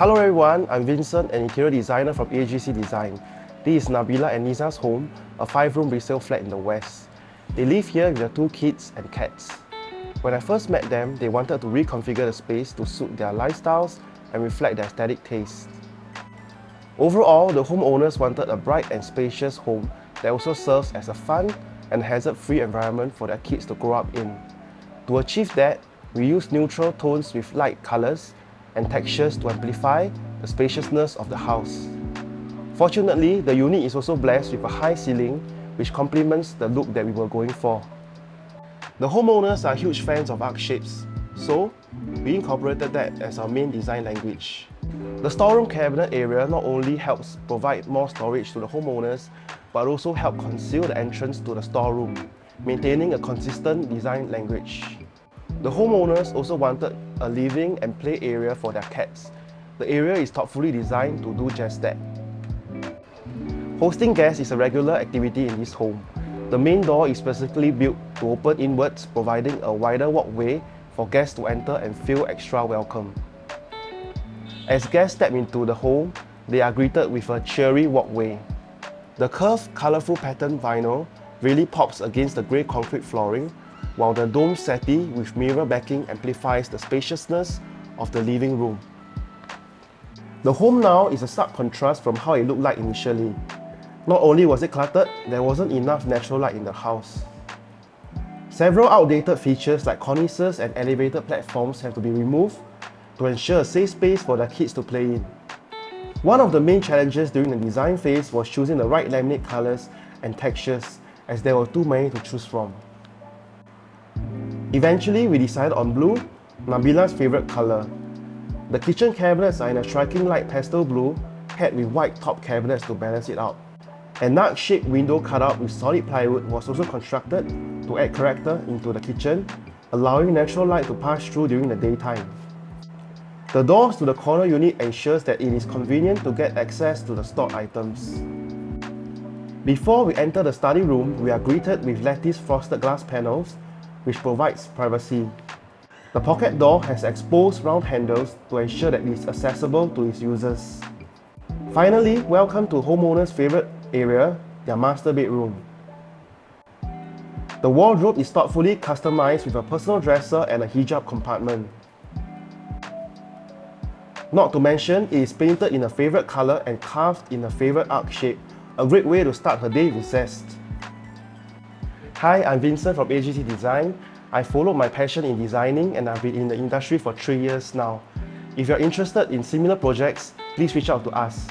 Hello everyone, I'm Vincent, an interior designer from AGC Design. This is Nabilah and Nizar's home, a 5-room resale flat in the West. They live here with their 2 kids and cats. When I first met them, they wanted to reconfigure the space to suit their lifestyles and reflect their aesthetic taste. Overall, the homeowners wanted a bright and spacious home that also serves as a fun and hazard-free environment for their kids to grow up in. To achieve that, we use neutral tones with light colours and textures to amplify the spaciousness of the house. Fortunately, the unit is also blessed with a high ceiling which complements the look that we were going for. The homeowners are huge fans of arc shapes, so we incorporated that as our main design language. The storeroom cabinet area not only helps provide more storage to the homeowners, but also help conceal the entrance to the storeroom, maintaining a consistent design language. The homeowners also wanted a living and play area for their cats. The area is thoughtfully designed to do just that. Hosting guests is a regular activity in this home. The main door is specifically built to open inwards, providing a wider walkway for guests to enter and feel extra welcome. As guests step into the home, they are greeted with a cheery walkway. The curved, colourful pattern vinyl really pops against the grey concrete flooring, while the dome settee with mirror backing amplifies the spaciousness of the living room. The home now is a stark contrast from how it looked like initially. Not only was it cluttered, there wasn't enough natural light in the house. Several outdated features like cornices and elevated platforms have to be removed to ensure a safe space for the kids to play in. One of the main challenges during the design phase was choosing the right laminate colours and textures, as there were too many to choose from. Eventually, we decided on blue, Nabilah's favourite colour. The kitchen cabinets are in a striking light pastel blue, paired with white top cabinets to balance it out. An arc-shaped window cutout with solid plywood was also constructed to add character into the kitchen, allowing natural light to pass through during the daytime. The doors to the corner unit ensures that it is convenient to get access to the stored items. Before we enter the study room, we are greeted with lattice frosted glass panels, which provides privacy. The pocket door has exposed round handles to ensure that it is accessible to its users. Finally, welcome to homeowners' favourite area, their master bedroom. The wardrobe is thoughtfully customized with a personal dresser and a hijab compartment. Not to mention, it is painted in a favourite colour and carved in a favourite arc shape, a great way to start her day with zest. Hi, I'm Vincent from AGC Design. I followed my passion in designing and I've been in the industry for 3 years now. If you're interested in similar projects, please reach out to us.